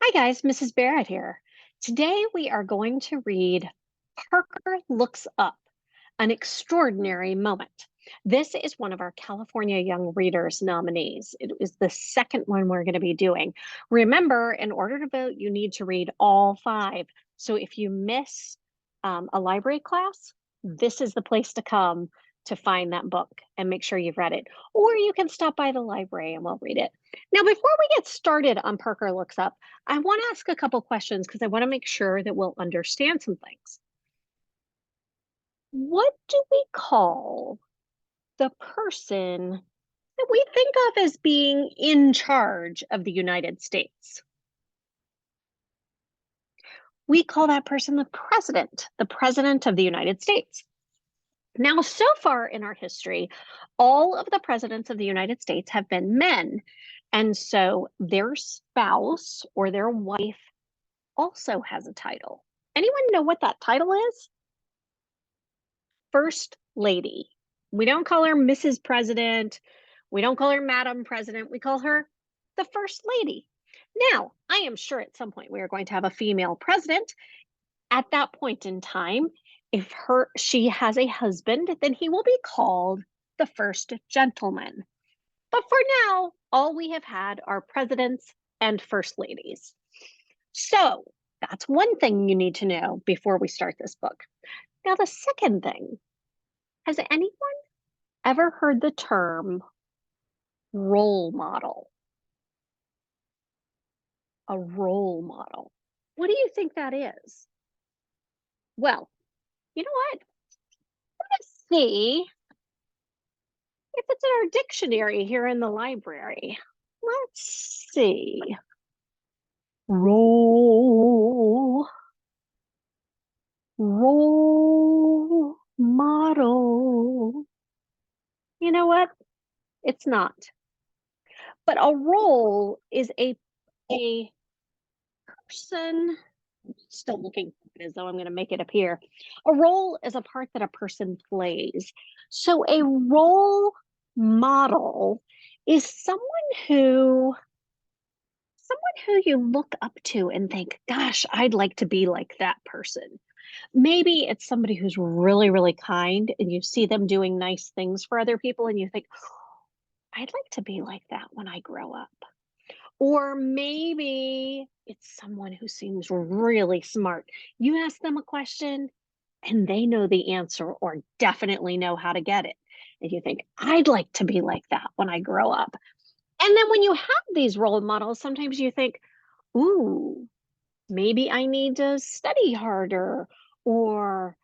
Hi guys, Mrs. Barrett here. Today we are going to read Parker Looks Up, An Extraordinary Moment. This is one of our California Young Readers nominees. It is the second one we're going to be doing. Remember, in order to vote, you need to read all five. So if you miss a library class, this is the place to come to find that book and make sure you've read it. Or you can stop by the library and we'll read it. Now, before we get started on Parker Looks Up, I want to ask a couple questions because I want to make sure that we'll understand some things. What do we call the person that we think of as being in charge of the United States? We call that person the president of the United States. Now, so far in our history, all of the presidents of the United States have been men. And so their spouse or their wife also has a title. Anyone know what that title is? First Lady. We don't call her Mrs. President. We don't call her Madam President. We call her the First Lady. Now, I am sure at some point we are going to have a female president. At that point in time, if she has a husband, then he will be called the First Gentleman. But for now, all we have had are presidents and first ladies. So that's one thing you need to know before we start this book. Now, the second thing, has anyone ever heard the term role model? A role model. What do you think that is? Well, you know what? Let's see if it's in our dictionary here in the library. Let's see. Role model. You know what? It's not. But a role is a person, still looking as though I'm going to make it appear. A role is a part that a person plays. So a role model is someone who you look up to and think, gosh, I'd like to be like that person. Maybe it's somebody who's really, really kind and you see them doing nice things for other people and you think, I'd like to be like that when I grow up. Or maybe it's someone who seems really smart. You ask them a question and they know the answer or definitely know how to get it. And you think, I'd like to be like that when I grow up. And then when you have these role models, sometimes you think, ooh, maybe I need to study harder, or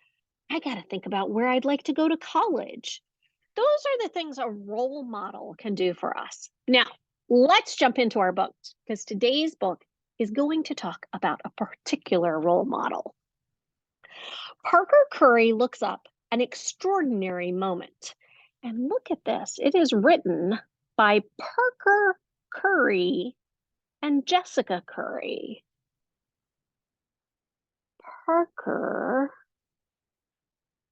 I got to think about where I'd like to go to college. Those are the things a role model can do for us. Now, let's jump into our books because today's book is going to talk about a particular role model. Parker Curry looks up an extraordinary moment. And look at this. It is written by Parker Curry and Jessica Curry. Parker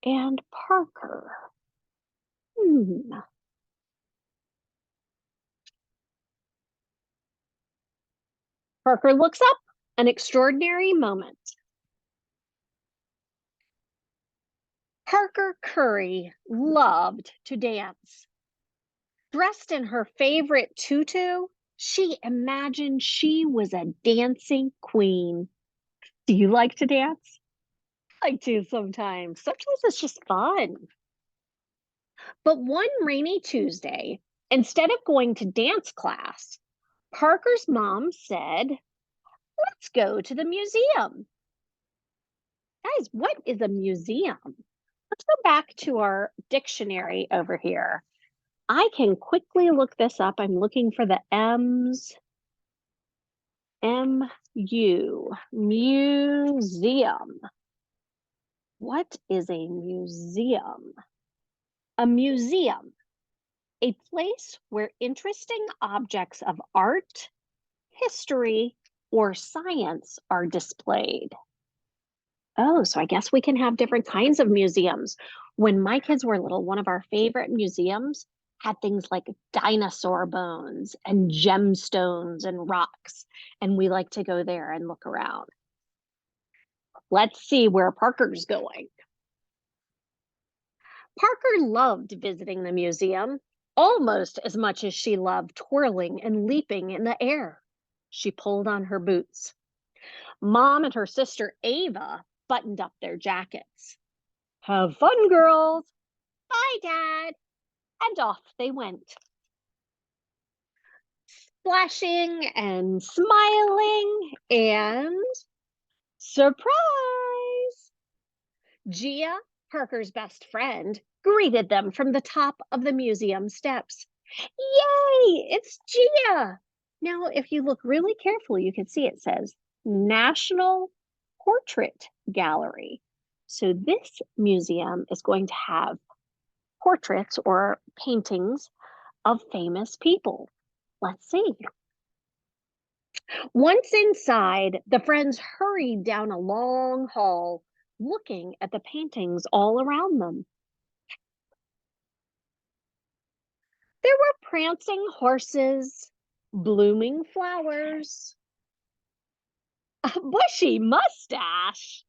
and Parker. Parker looks up an extraordinary moment. Parker Curry loved to dance. Dressed in her favorite tutu, she imagined she was a dancing queen. Do you like to dance? I like to sometimes. Sometimes it's just fun. But one rainy Tuesday, instead of going to dance class, Parker's mom said, let's go to the museum. Guys, what is a museum? Let's go back to our dictionary over here. I can quickly look this up. I'm looking for the M's. M-U, museum. What is a museum? A museum, a place where interesting objects of art, history, or science are displayed. Oh, so I guess we can have different kinds of museums. When my kids were little, one of our favorite museums had things like dinosaur bones and gemstones and rocks. And we like to go there and look around. Let's see where Parker's going. Parker loved visiting the museum almost as much as she loved twirling and leaping in the air. She pulled on her boots. Mom and her sister Ava buttoned up their jackets. Have fun, girls. Bye, Dad. And off they went, splashing and smiling, and surprise! Gia, Parker's best friend, greeted them from the top of the museum steps. Yay, it's Gia! Now, if you look really carefully, you can see it says National Portrait Gallery. So this museum is going to have portraits or paintings of famous people. Let's see. Once inside, the friends hurried down a long hall, looking at the paintings all around them. There were prancing horses, blooming flowers, a bushy mustache,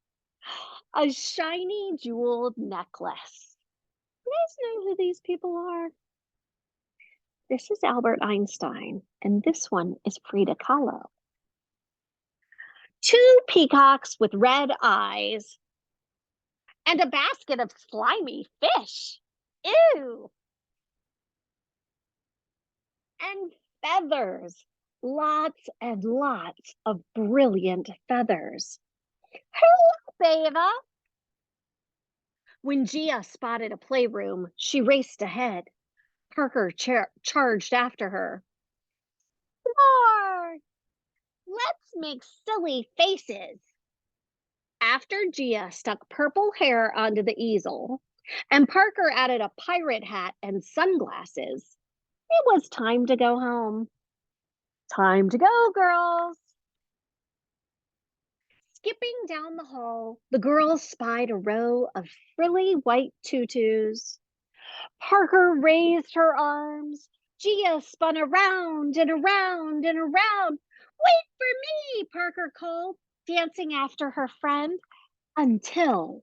a shiny jeweled necklace. You guys know who these people are? This is Albert Einstein, and this one is Frida Kahlo. Two peacocks with red eyes and a basket of slimy fish. Ew! And feathers. Lots and lots of brilliant feathers. Hello, Ava. When Gia spotted a playroom, she raced ahead. Parker charged after her. More! Let's make silly faces. After Gia stuck purple hair onto the easel, and Parker added a pirate hat and sunglasses, it was time to go home. Time to go, girls. Skipping down the hall, the girls spied a row of frilly white tutus. Parker raised her arms. Gia spun around and around and around. Wait for me, Parker called, dancing after her friend, until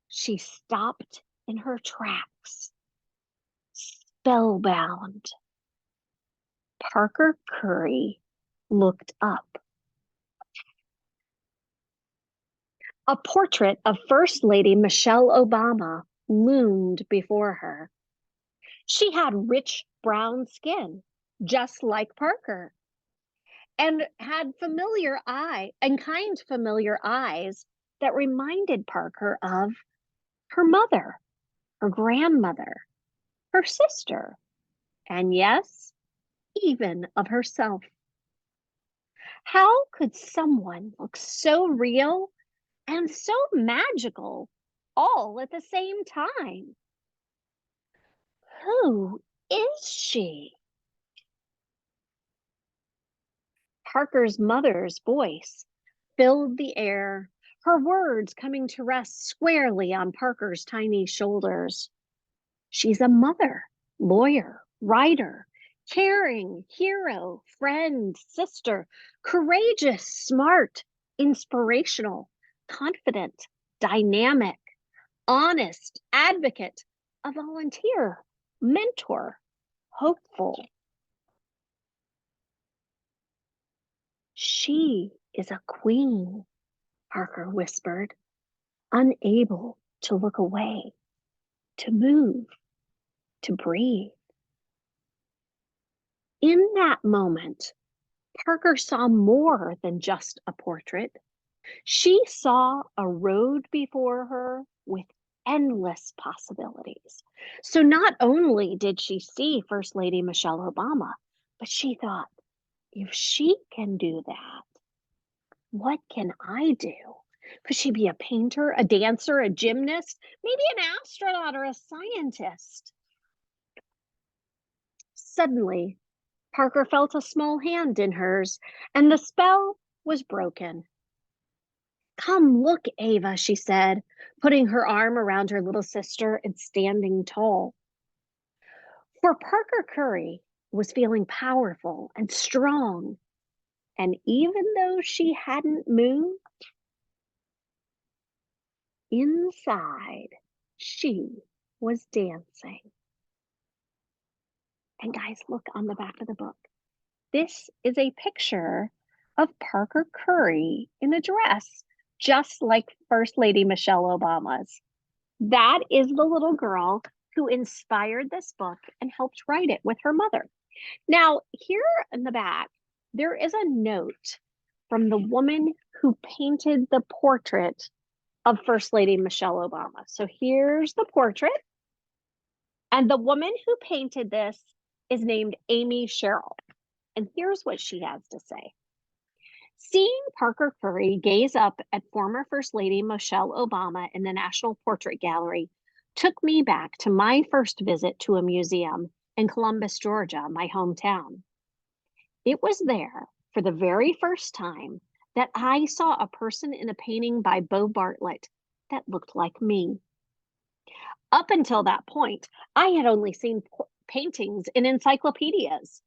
she stopped in her tracks, spellbound. Parker Curry looked up. A portrait of First Lady Michelle Obama loomed before her. She had rich brown skin, just like Parker, and had familiar eyes that reminded Parker of her mother, her grandmother, her sister, and yes, even of herself. How could someone look so real and so magical all at the same time? Who is she? Parker's mother's voice filled the air, her words coming to rest squarely on Parker's tiny shoulders. She's a mother, lawyer, writer, caring, hero, friend, sister, courageous, smart, inspirational, confident, dynamic, honest, advocate, a volunteer, mentor, hopeful. She is a queen, Parker whispered, unable to look away, to move, to breathe. In that moment, Parker saw more than just a portrait. She saw a road before her with endless possibilities. So not only did she see First Lady Michelle Obama, but she thought, if she can do that, what can I do? Could she be a painter, a dancer, a gymnast, maybe an astronaut or a scientist? Suddenly, Parker felt a small hand in hers, and the spell was broken. Come look, Ava, she said, putting her arm around her little sister and standing tall. For Parker Curry was feeling powerful and strong, and even though she hadn't moved, inside she was dancing. And guys, look on the back of the book. This is a picture of Parker Curry in a dress, just like First Lady Michelle Obama's. That is the little girl who inspired this book and helped write it with her mother. Now, here in the back, there is a note from the woman who painted the portrait of First Lady Michelle Obama. So here's the portrait. And the woman who painted this is named Amy Sherrill. And here's what she has to say. Seeing Parker Curry gaze up at former First Lady Michelle Obama in the National Portrait Gallery took me back to my first visit to a museum in Columbus, Georgia, my hometown. It was there, for the very first time, that I saw a person in a painting by Beau Bartlett that looked like me. Up until that point, I had only seen paintings in encyclopedias.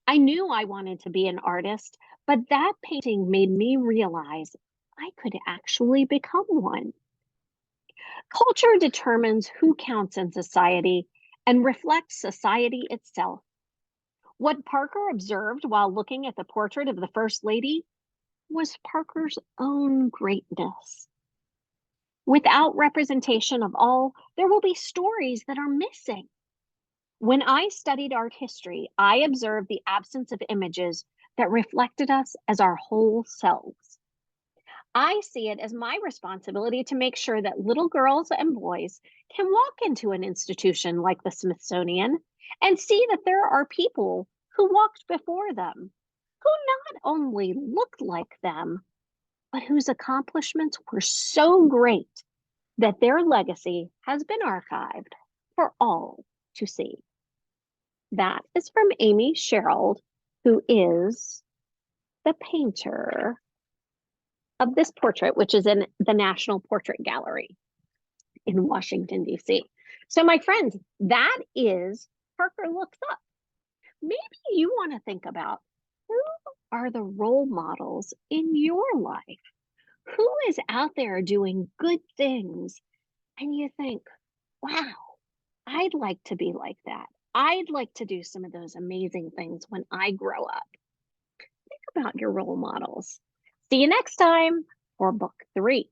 I knew I wanted to be an artist, but that painting made me realize I could actually become one. Culture determines who counts in society and reflects society itself. What Parker observed while looking at the portrait of the First Lady was Parker's own greatness. Without representation of all, there will be stories that are missing. When I studied art history, I observed the absence of images that reflected us as our whole selves. I see it as my responsibility to make sure that little girls and boys can walk into an institution like the Smithsonian and see that there are people who walked before them, who not only looked like them, but whose accomplishments were so great that their legacy has been archived for all to see. That is from Amy Sherrill, who is the painter of this portrait, which is in the National Portrait Gallery in Washington, D.C. So, my friends, that is Parker Looks Up. Maybe you want to think about who are the role models in your life? Who is out there doing good things? And you think, wow, I'd like to be like that. I'd like to do some of those amazing things when I grow up. Think about your role models. See you next time for book 3.